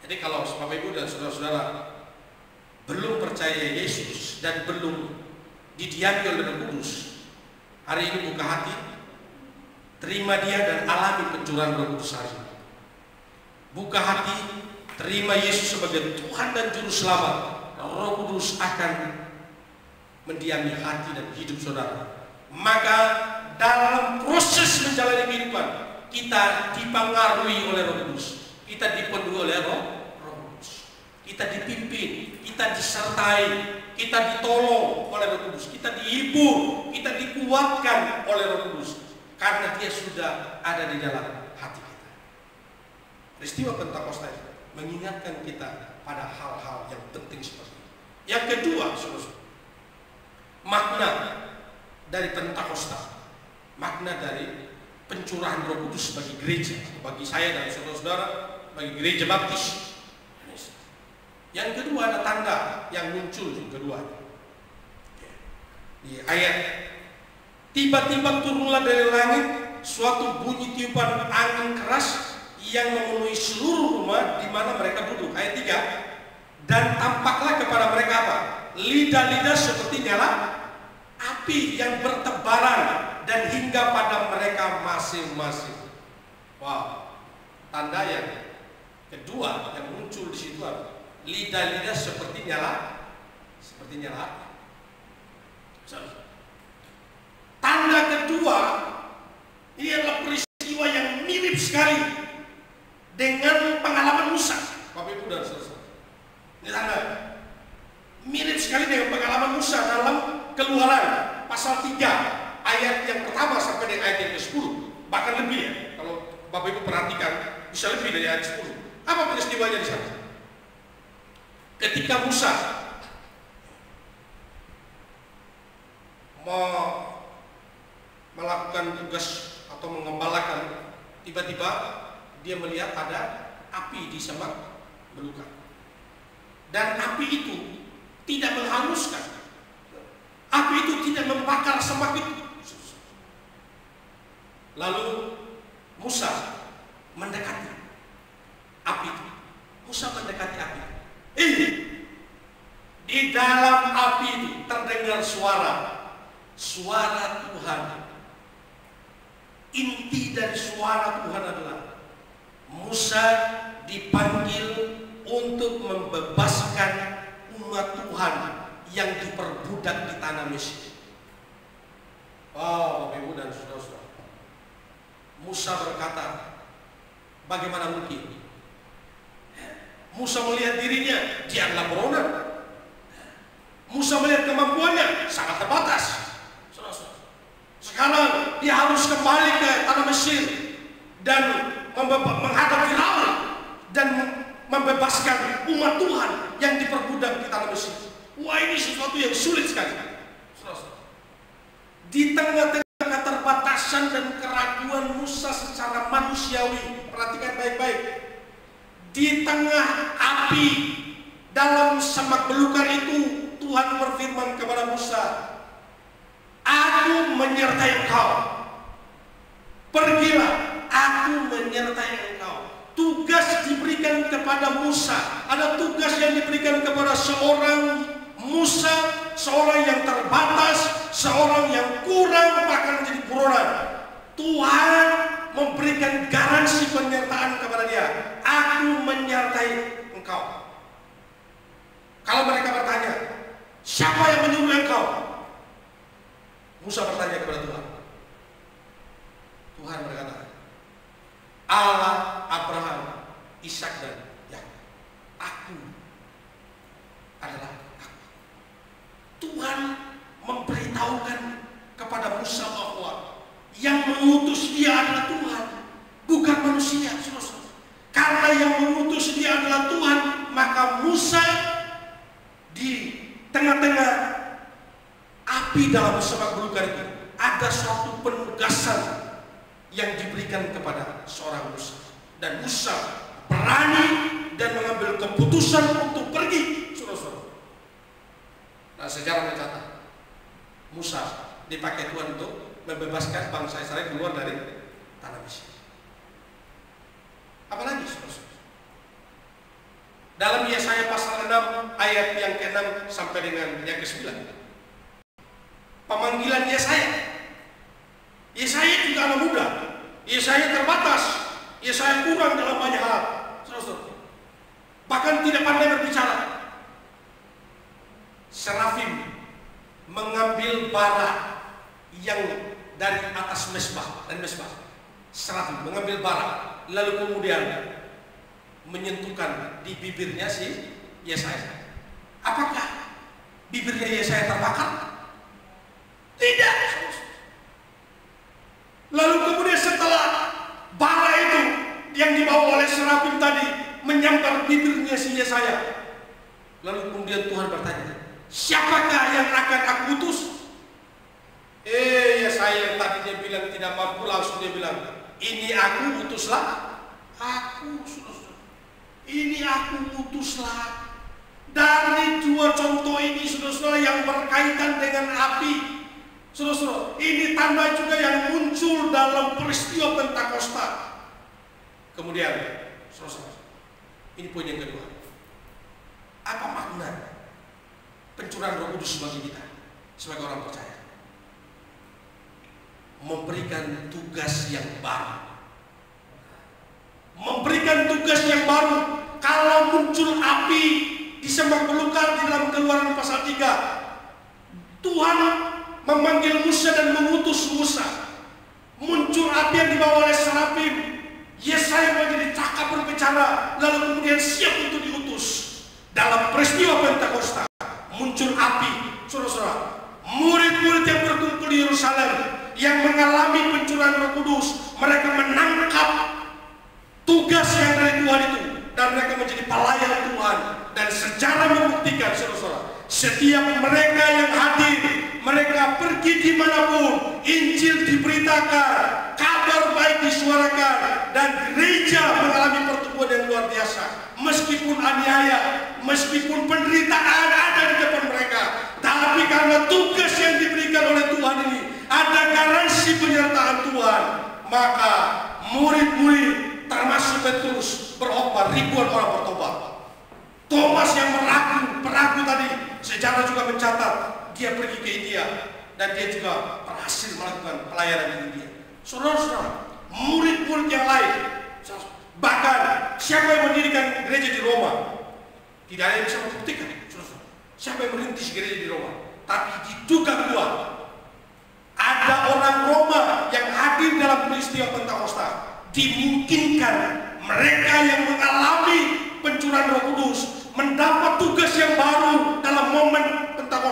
[SPEAKER 2] Jadi kalau Bapak Ibu dan saudara-saudara belum percaya Yesus dan belum didiami oleh Roh Kudus, hari ini buka hati, terima Dia dan alami pencurahan Roh Kudus hari ini. Buka hati, terima Yesus sebagai Tuhan dan Juru Selamat. Roh Kudus akan mendiami hati dan hidup saudara. Maka dalam proses menjalani kehidupan, kita dipengaruhi oleh Roh Kudus, kita dipenuhi oleh Roh Kudus, kita dipimpin, kita disertai, kita ditolong oleh Roh Kudus, kita dihibur, kita dikuatkan oleh Roh Kudus, karena Dia sudah ada di dalam hati kita. Peristiwa Pentakosta mengingatkan kita pada hal-hal yang penting seperti itu. Yang kedua, saudara, makna dari Pentakosta, makna dari pencurahan Roh Kudus bagi gereja, bagi saya dan saudara-saudara, bagi gereja Baptis. Yang kedua ada tanda yang muncul yang kedua. Di ayat, tiba-tiba turunlah dari langit suatu bunyi tiupan angin keras yang memenuhi seluruh rumah di mana mereka duduk. Ayat 3, dan tampaklah kepada mereka apa? Lidah-lidah seperti nyala api yang bertebaran dan hingga pada mereka masing-masing. Wow, tanda yang kedua yang muncul di situ apa? Lidah-lidah seperti nyala api. Tanda kedua ini adalah peristiwa yang mirip sekali dengan pengalaman Musa, Bapak Ibu dan saudara. Ini tanda mirip sekali dengan pengalaman Musa dalam Keluaran pasal 3 ayat yang pertama sampai dengan ayat yang ke-10, bahkan lebih ya. Kalau Bapak Ibu perhatikan bisa lebih dari ayat 10. Apa peristiwanya di sana? Ketika Musa mau melakukan tugas atau mengembalakan, tiba-tiba dia melihat ada api di semak belukar, dan api itu tidak menghanguskan, api itu tidak membakar semak itu. Lalu Musa mendekati api itu. Musa mendekati api. Di dalam api itu terdengar suara Tuhan. Inti dari suara Tuhan adalah Musa dipanggil untuk membebaskan umat Tuhan yang diperbudak di tanah Mesir. Oh, Bapak Ibu dan saudara-saudara, Musa berkata, bagaimana mungkin? Musa melihat dirinya, dia adalah buronan, Musa melihat kemampuannya sangat terbatas. Sekarang dia harus kembali ke tanah Mesir dan menghadap Firaun dan membebaskan umat Tuhan yang diperbudak di tanah Mesir. Wah, ini sesuatu yang sulit sekali. Di tengah-tengah keterbatasan dan keraguan Musa secara manusiawi, perhatikan baik-baik. Di tengah api dalam semak belukar itu, Tuhan berfirman kepada Musa, "Aku menyertai engkau. Pergilah, aku menyertai engkau." Tugas diberikan kepada Musa. Ada tugas yang diberikan kepada seorang Musa, seorang yang terbatas, seorang yang kurang bahkan menjadi buronan. Tuhan memberikan garansi penyertaan kepada dia. Aku menyertai engkau. Kalau mereka bertanya, siapa yang menyuruh engkau? Musa bertanya kepada Tuhan. Tuhan berkata, Allah Abraham, Ishak dan Yakub. Aku adalah aku. Tuhan memberitahukan kepada Musa bahwa yang mengutus dia adalah Tuhan, bukan manusia. Karena yang mengutus dia adalah Tuhan, maka Musa di tengah-tengah api dalam semak belukar itu ada suatu penugasan yang diberikan kepada seorang Musa, dan Musa berani dan mengambil keputusan untuk pergi. Nah, sejarah mencatat Musa dipakai Tuhan untuk membebaskan bangsa Israel keluar dari tanah Mesir. Apalagi dalam Yesaya pasal 6 ayat yang ke-6 sampai dengan yang ke-9, pemanggilan Yesaya. Yesaya juga anak muda, Yesaya terbatas, Yesaya kurang dalam banyak hal, bahkan tidak pandai berbicara. Serafim mengambil bara yang dari atas mesbah, dan mesbah serafim mengambil bara, lalu kemudian menyentuhkan di bibirnya si Yesaya. Apakah bibirnya Yesaya terbakar? Tidak. Lalu kemudian setelah bara itu yang dibawa oleh serafim tadi menyambar bibirnya si Yesaya, lalu kemudian Tuhan bertanya, siapakah yang akan aku utus? Yesaya yang tadinya bilang tidak mampu, langsung dia bilang, ini aku, utuslah aku. Ini aku, utuslah. Dari dua contoh ini, saudara-saudara, yang berkaitan dengan api, saudara-saudara, ini tanda juga yang muncul dalam peristiwa Pentakosta. Kemudian, saudara-saudara, ini poin yang kedua. Apa makna pencurahan Roh Kudus bagi kita sebagai orang percaya? Memberikan tugas yang baru. Memberikan tugas yang baru. Kalau muncul api di semak belukar di dalam Keluaran pasal 3, Tuhan memanggil Musa dan mengutus Musa. Muncul api yang dibawa oleh serafim. Yesaya menjadi cakap berbicara, lalu kemudian siap untuk diutus. Dalam peristiwa Pentakosta muncul api, saudara-saudara. Murid-murid yang berkumpul di Yerusalem yang mengalami pencurahan Roh Kudus, mereka menangkap tugas yang dari Tuhan itu, dan mereka menjadi pelayan Tuhan. Dan sejarah membuktikan, saudara-saudara, setiap mereka yang hadir, mereka pergi dimanapun, Injil diberitakan, kabar baik disuarakan, dan gereja mengalami pertumbuhan yang luar biasa. Meskipun aniaya, meskipun penderitaan ada di depan mereka, tapi karena tugas yang diberikan oleh Tuhan ini, ada garansi penyertaan Tuhan, maka murid-murid termasuk Petrus berkhotbah, ribuan orang bertobat. Thomas yang peragu tadi, sejarah juga mencatat dia pergi ke India dan dia juga berhasil melakukan pelayanan di India. Saudara-saudara, murid-murid yang lain, bahkan siapa yang mendirikan gereja di Roma, tidak ada yang bisa membuktikan. Siapa yang merintis gereja di Roma, tapi diduga kuat ada orang Roma yang hadir dalam peristiwa Pentakosta. Dimungkinkan mereka yang mengalami pencurahan Roh Kudus mendapat tugas yang baru dalam momen Pentakosta.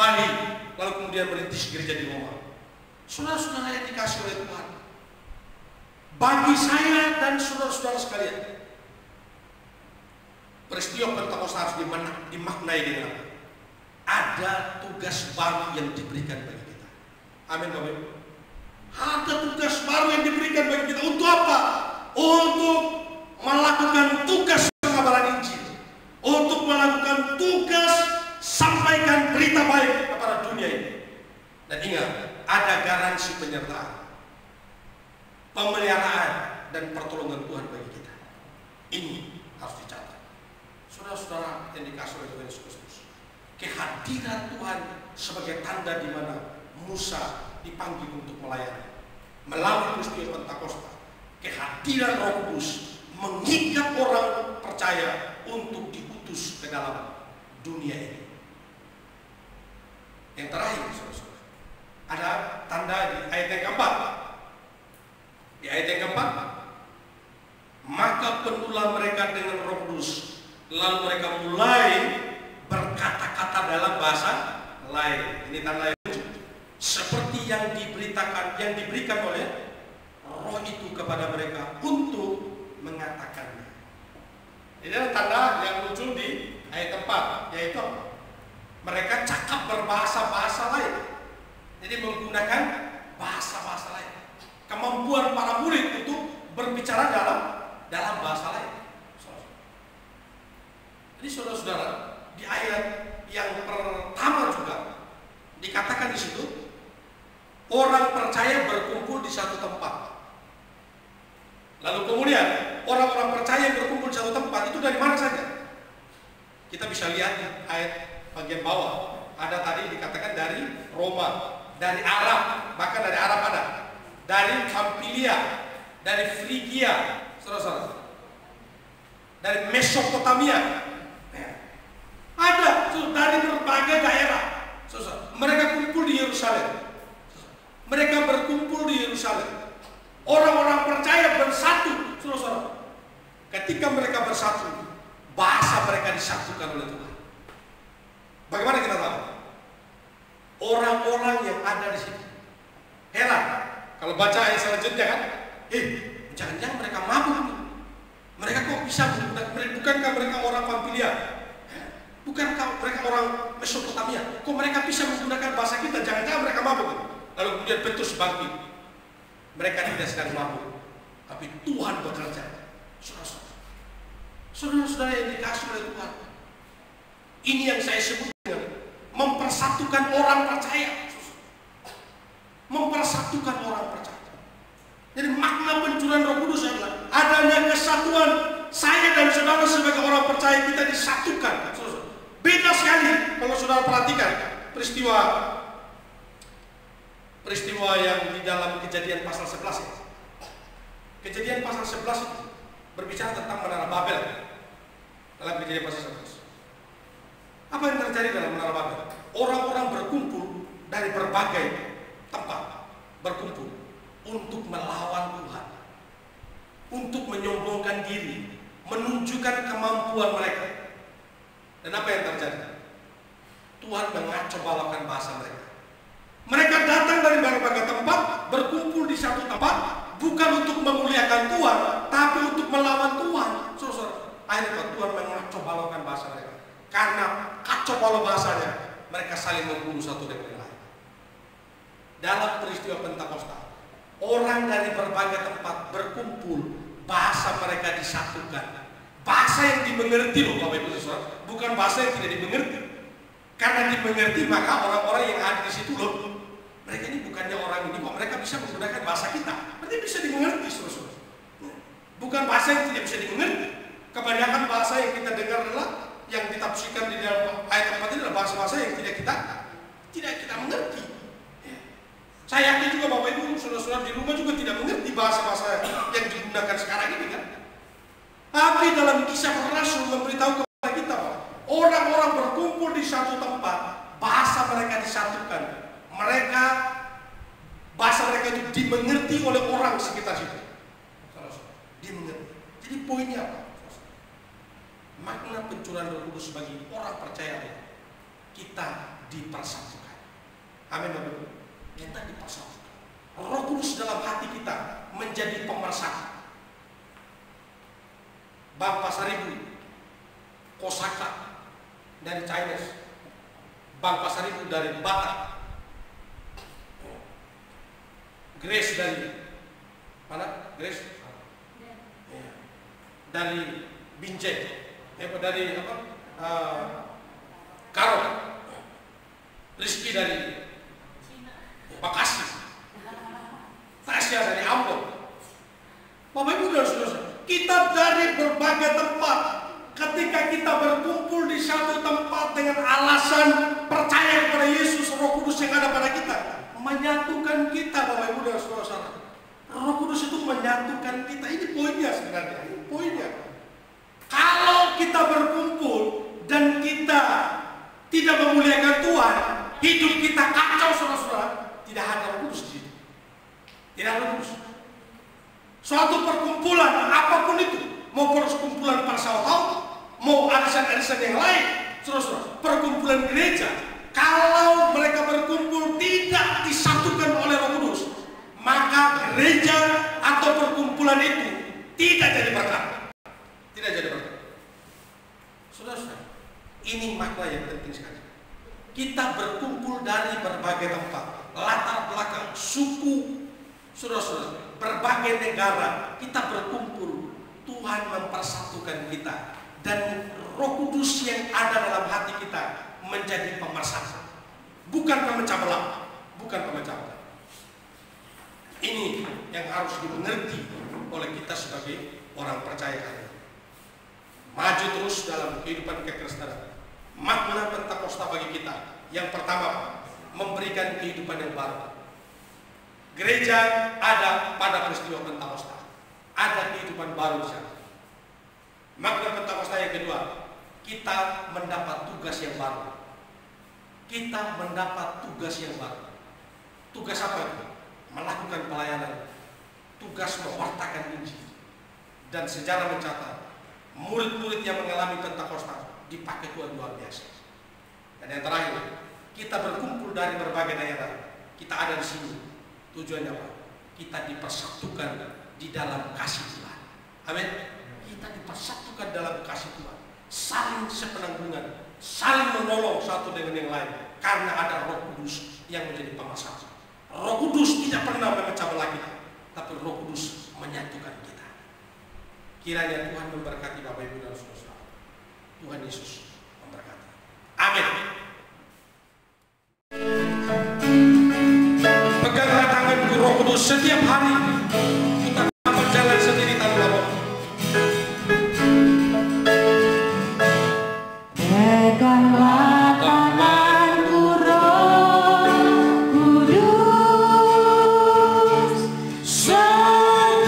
[SPEAKER 2] kembali, lalu kemudian merintis gereja di Roma. Saudara-saudara yang dikasih oleh Tuhan, bagi saya dan saudara-saudara sekalian, peristiwa Pentakosta harus dimaknai dengan apa? Ada tugas baru yang diberikan bagi kita. Amin, Bapak Ibu. Ada tugas baru yang diberikan bagi kita. Untuk apa? Untuk melakukan tugas pengabaran Injil, untuk melakukan tugas sampaikan berita baik kepada dunia ini. Dan ingat, ada garansi penyertaan, pemeliharaan dan pertolongan Tuhan bagi kita. Ini harus dicatat. Saudara-saudara yang dikasih oleh Tuhan Yesus Kristus, kehadiran Tuhan sebagai tanda di mana Musa dipanggil untuk melayani. Melalui peristiwa Pentakosta, kehadiran Roh Kudus mengikat orang percaya untuk diutus ke dalam dunia ini. Yang terakhir, saudara-saudara, ada tanda di ayat yang keempat. Di ayat yang keempat, maka penuhlah mereka dengan Roh Kudus, lalu mereka mulai berkata-kata dalam bahasa lain. Ini tanda yang seperti yang diberitakan, yang diberikan oleh Roh itu kepada mereka untuk mengatakannya. Ini adalah tanda yang muncul di ayat 4, yaitu mereka cakap berbahasa-bahasa lain. Jadi menggunakan bahasa-bahasa lain. Kemampuan para murid untuk berbicara dalam bahasa lain. Jadi saudara-saudara, di ayat yang pertama juga dikatakan di situ, orang percaya berkumpul di satu tempat. Lalu kemudian orang-orang percaya yang berkumpul di satu tempat itu dari mana saja? Kita bisa lihat di ayat bagian bawah. Ada tadi dikatakan dari Roma, dari Arab, bahkan dari Arab ada, dari Pamfilia, dari Frigia, saudara-saudara, dari Mesopotamia, ada dari berbagai daerah. Saudara, mereka kumpul di Yerusalem. Mereka berkumpul di Yerusalem. Orang-orang percaya bersatu, saudara-saudara. Ketika mereka bersatu, bahasa mereka disatukan oleh Tuhan. Bagaimana kita tahu? Orang-orang yang ada di situ heran kalau baca ayat selanjutnya kan, jangan-jangan mereka mabuk. Mereka kok bisa menggunakan? Bukankah mereka orang Pamfilia? Bukankah mereka orang Mesopotamia? Kok mereka bisa menggunakan bahasa kita? Jangan-jangan mereka mabuk. Lalu kemudian Petrus bangkit. Mereka tidak sedang mabuk, tapi Tuhan bekerja. Saudara-saudara yang dikasih oleh Tuhan, ini yang saya sebut dengan mempersatukan orang percaya. Mempersatukan orang percaya. Jadi makna pencurahan Roh Kudus adalah adanya kesatuan saya dan saudara sebagai orang percaya, kita disatukan. Beda sekali kalau saudara perhatikan peristiwa yang di dalam Kejadian pasal 11 itu. Kejadian pasal 11 itu berbicara tentang Menara Babel. Dalam Kejadian pasal 11, apa yang terjadi dalam Menara Babel? Orang-orang berkumpul dari berbagai tempat, berkumpul untuk melawan Tuhan, untuk menyombongkan diri, menunjukkan kemampuan mereka. Dan apa yang terjadi? Tuhan mengacau balaukan bahasa mereka. Mereka datang dari berbagai tempat, berkumpul di satu tempat, bukan untuk memuliakan Tuhan, tapi untuk melawan Tuhan. Akhirnya Tuhan mengacau balaukan bahasa mereka. Karena kacau balau bahasanya, mereka saling membunuh satu dengan yang lain. Dalam peristiwa Pentakosta, orang dari berbagai tempat berkumpul, bahasa mereka disatukan. Bahasa yang dimengerti loh Bapak Ibu Saudara, bukan bahasa yang tidak dimengerti. Karena dimengerti, maka orang-orang yang ada di situ loh, mereka ini bukannya orang ini kok, mereka bisa menggunakan bahasa kita, berarti bisa dimengerti, saudara. Bukan bahasa yang tidak bisa dimengerti. Kebanyakan bahasa yang kita dengar adalah yang ditafsirkan di dalam ayat 4 ini adalah bahasa-bahasa yang tidak kita mengerti. Saya yakin juga Bapak Ibu, saudara-saudara di rumah juga tidak mengerti bahasa-bahasa yang digunakan sekarang ini kan. Tapi dalam Kisah Para Rasul memberitahu kepada kita bahwa orang-orang berkumpul di satu tempat, bahasa mereka disatukan. Bahasa mereka itu dimengerti oleh orang sekitar situ. Dimengerti. Jadi poinnya apa? Makna pencurahan Roh Kudus bagi orang percaya, kita dipersatukan. Amin Bapak Ibu. Kita dipersatukan. Roh Kudus dalam hati kita menjadi pemersatu. Bang Pasaribu, Kosaka dari Chinese, Bang Pasaribu dari Batak, Grace dari mana? Grace dari Binjai, dari apa? Karo, Rizky dari Bekasi, Tasya dari Ambon. Bapak Ibu dan Saudara, kita dari berbagai tempat. Ketika kita berkumpul di satu tempat dengan alasan percaya kepada Yesus, Roh Kudus yang ada pada kita menyatukan kita, Bapak Ibu dan Saudara. Roh Kudus itu menyatukan kita. Ini poinnya sebenarnya. Ini poinnya. Kalau kita berkumpul dan kita tidak memuliakan Tuhan, hidup kita kacau, saudara-saudara. Tidak ada Roh Kudus di situ. Tidak ada Roh Kudus. Suatu perkumpulan apapun itu, mau perkumpulan persahabatan, mau arisan-arisan yang lain, saudara-saudara, perkumpulan gereja, kalau mereka berkumpul tidak disatukan oleh Roh Kudus, maka gereja atau perkumpulan itu tidak jadi berkat. Tidak jadi berkat. Saudara-saudara, ini makna yang penting sekali. Kita berkumpul dari berbagai tempat, latar belakang, suku, saudara-saudara, berbagai negara, kita berkumpul. Tuhan mempersatukan kita, dan Roh Kudus yang ada dalam hati kita menjadi pemersatu, bukan pemecah belah, bukan pemecah belah. Ini yang harus dimengerti oleh kita sebagai orang percaya hari ini. Maju terus dalam kehidupan kekristenan. Makna Pentakosta bagi kita, yang pertama, memberikan kehidupan yang baru. Gereja ada pada peristiwa Pentakosta, ada kehidupan baru di sana. Makna Pentakosta yang kedua, kita mendapat tugas yang baru. Kita mendapat tugas yang baru. Tugas apa itu? Melakukan pelayanan, tugas mewartakan Injil. Dan sejarah mencatat, murid-murid yang mengalami Pentakosta dipakai Tuhan luar biasa. Dan yang terakhir, kita berkumpul dari berbagai daerah. Kita ada di sini. Tujuannya apa? Kita dipersatukan di dalam kasih Tuhan. Amin. Kita dipersatukan dalam kasih Tuhan. Saling sepenanggungan, saling menolong satu dengan yang lain, karena ada Roh Kudus yang menjadi pemersatu. Roh Kudus tidak pernah memecah belah kita, tapi Roh Kudus menyatukan kita. Kiranya Tuhan memberkati Bapak Ibu dan Saudara. Tuhan Yesus memberkati. Amin. Peganglah tanganku Roh Kudus setiap hari. Kita berjalan sendiri tanpa Roh.
[SPEAKER 1] Peganglah tanganku Roh Kudus setiap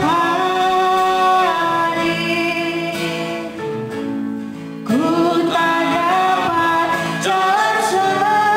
[SPEAKER 1] hari. Ku tak dapat jalan sendiri.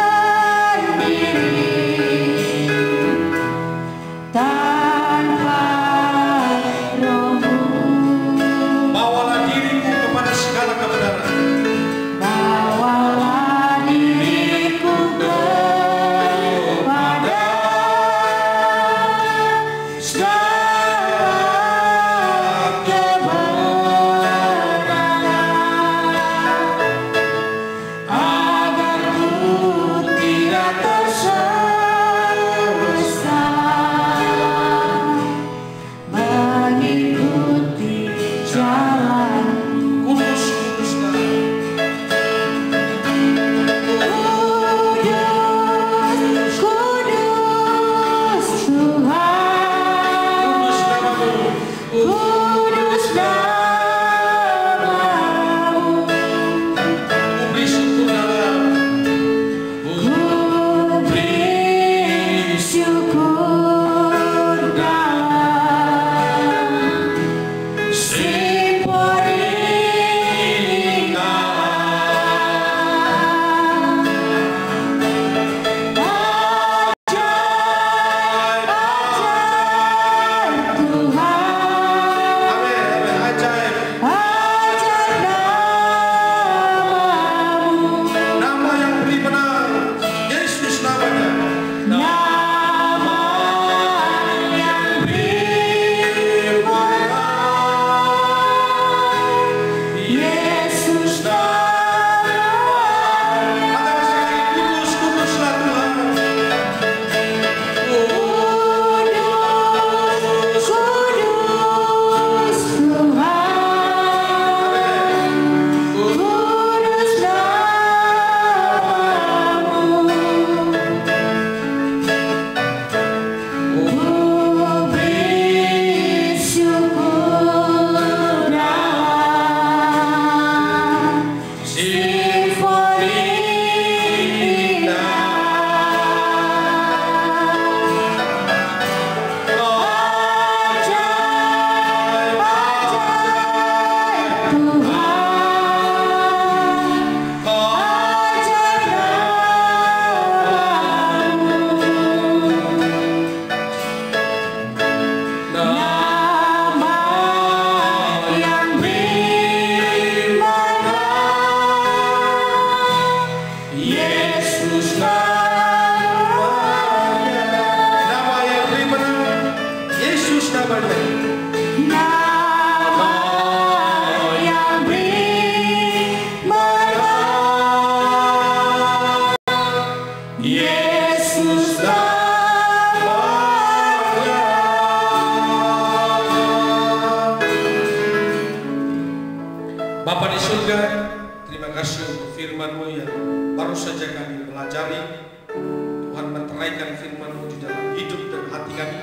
[SPEAKER 2] kasih untuk firman-Mu yang baru saja kami pelajari. Tuhan meteraikan firman-Mu di dalam hidup dan hati kami,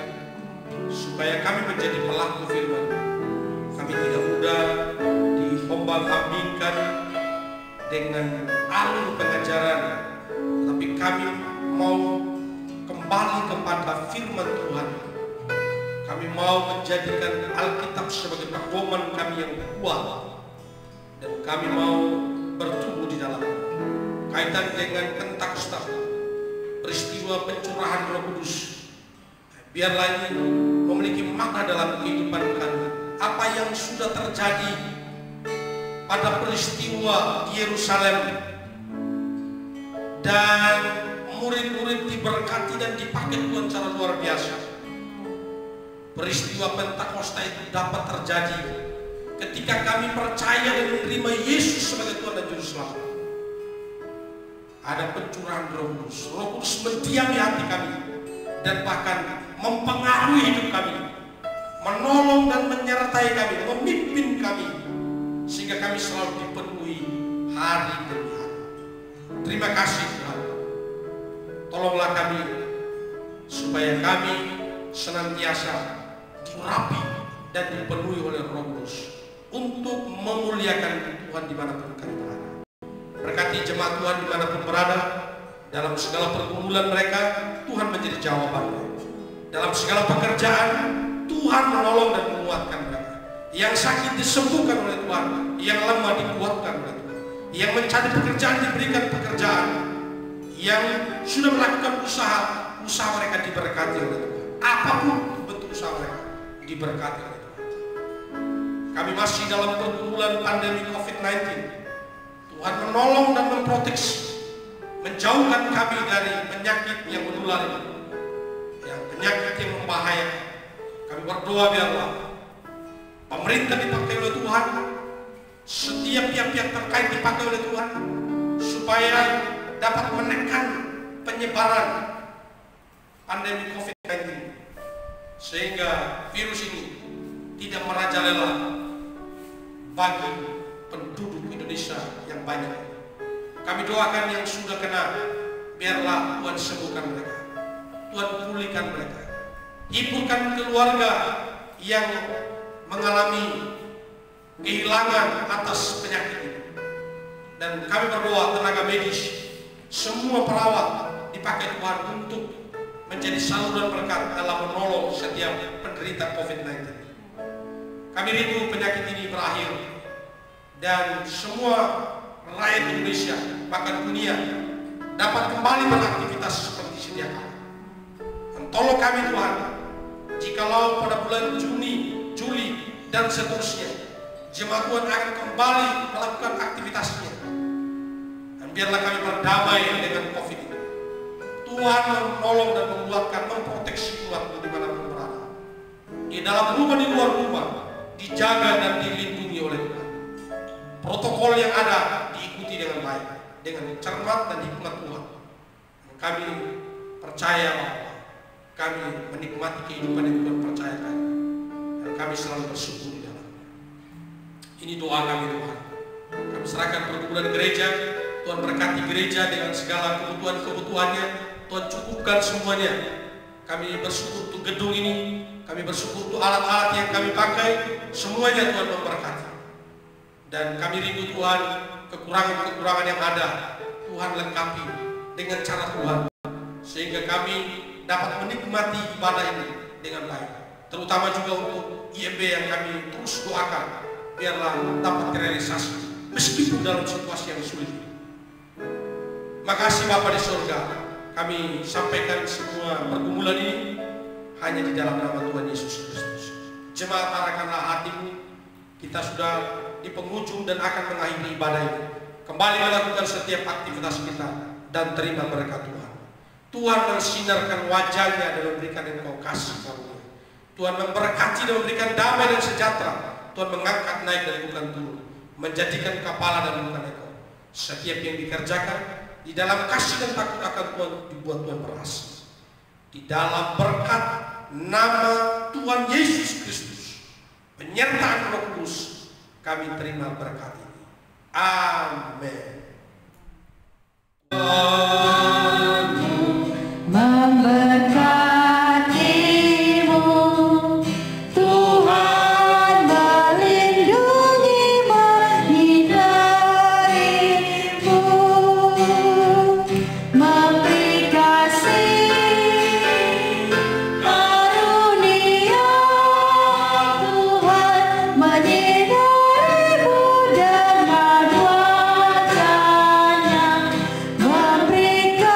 [SPEAKER 2] supaya kami menjadi pelaku firman. Kami tidak mudah diombang-ambingkan dengan alur pengajaran, tapi kami mau kembali kepada firman Tuhan. Kami mau menjadikan Alkitab sebagai pedoman kami yang kuat, dan kami mau bertumbuh di dalam kaitan dengan Pentakosta, peristiwa pencurahan Roh Kudus. Biarlah ini memiliki makna dalam kehidupan kami. Apa yang sudah terjadi pada peristiwa di Yerusalem, dan murid-murid diberkati dan dipakai Tuhan secara luar biasa. Peristiwa Pentakosta itu dapat terjadi ketika kami percaya dan menerima Yesus sebagai Tuhan dan Juru Selamat. Ada pencurahan Roh Kudus. Roh Kudus mendiami hati kami dan bahkan mempengaruhi hidup kami, menolong dan menyertai kami, memimpin kami, sehingga kami selalu dipenuhi hari demi hari. Terima kasih Tuhan. Tolonglah kami supaya kami senantiasa diurapi dan dipenuhi oleh Roh Kudus untuk memuliakan Tuhan dimanapun kami berada. Berkati jemaat Tuhan dimanapun berada, dalam segala pergumulan mereka Tuhan menjadi jawabannya. Dalam segala pekerjaan Tuhan menolong dan menguatkan mereka. Yang sakit disembuhkan oleh Tuhan, yang lemah dikuatkan oleh Tuhan, yang mencari pekerjaan diberikan pekerjaan, yang sudah melakukan usaha mereka diberkati oleh Tuhan. Apapun bentuk usaha mereka diberkati oleh Tuhan. Kami masih dalam pergumulan pandemi COVID-19. Tuhan menolong dan memproteksi, menjauhkan kami dari penyakit yang menular ini, yang penyakit yang membahayakan. Kami berdoa biarlah pemerintah dipakai oleh Tuhan, setiap pihak-pihak terkait dipakai oleh Tuhan, supaya dapat menekan penyebaran pandemi COVID-19, sehingga virus ini tidak merajalela bagi penduduk Indonesia yang banyak. Kami doakan yang sudah kena, biarlah Tuhan sembuhkan mereka, Tuhan pulihkan mereka, hiburkan keluarga yang mengalami kehilangan atas penyakit ini. Dan kami berdoa tenaga medis, semua perawat dipakai Tuhan untuk menjadi saluran berkat dalam menolong setiap penderita COVID-19. Kami rindu penyakit ini berakhir, dan semua rakyat Indonesia, bahkan dunia, dapat kembali beraktivitas seperti sedia kala. Dan tolong kami Tuhan, jikalau pada bulan Juni, Juli, dan seterusnya, jemaat Tuhan akan kembali melakukan aktivitasnya. Dan biarlah kami berdamai dengan COVID ini. Tuhan menolong dan menguatkan, memproteksi Tuhan dimanapun berada. Di dalam rumah, di luar rumah, dijaga dan dilindungi oleh Tuhan. Protokol yang ada diikuti dengan baik, dengan cermat dan hikmat Tuhan. Kami percaya bahwa kami menikmati kehidupan yang Tuhan percayakan, dan kami selalu bersyukur di dalamnya. Ini doa kami Tuhan. Kami serahkan pergumulan gereja. Tuhan berkati gereja dengan segala kebutuhan-kebutuhannya. Tuhan cukupkan semuanya. Kami bersyukur untuk gedung ini. Kami bersyukur untuk alat-alat yang kami pakai. Semuanya Tuhan memberkati. Dan kami rindu Tuhan, kekurangan-kekurangan yang ada Tuhan lengkapi dengan cara Tuhan, sehingga kami dapat menikmati ibadah ini dengan baik. Terutama juga untuk IMB yang kami terus doakan, biarlah dapat terrealisasi meskipun dalam situasi yang sulit. Makasih Bapa di surga, kami sampaikan semua pergumulan ini hanya di dalam nama Tuhan Yesus Kristus. Jemaat, arahkanlah hatimu. Kita sudah di penghujung dan akan mengakhiri ibadah ini. Kembali melakukan setiap aktivitas kita dan terima berkat Tuhan. Tuhan mensinarkan wajahnya dan memberikan engkau kasih karunia. Tuhan memberkati dan memberikan damai dan sejahtera. Tuhan mengangkat naik dan bukan turun, menjadikan kepala dan bukan ekor. Setiap yang dikerjakan di dalam kasih dan takut akan Tuhan dibuat Tuhan berhasil. Di dalam berkat nama Tuhan Yesus Kristus, penyertaan Roh Kudus, kami terima berkat ini. Amin.
[SPEAKER 1] memberkatimu, Tuhan melindungi menghindarimu, memberi kasih karunia, Tuhan menyinarimu dengan wajah-Nya, memberikan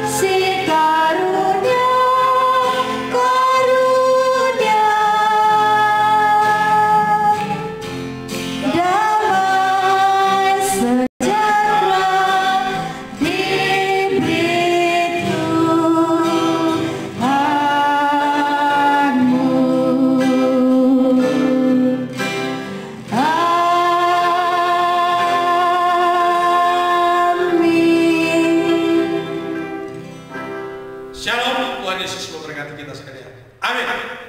[SPEAKER 1] si karunia, damai sejahtera diberi Tuhanmu. Amin.
[SPEAKER 2] Shalom, Tuhan Yesus memberkati kita sekalian. Amin.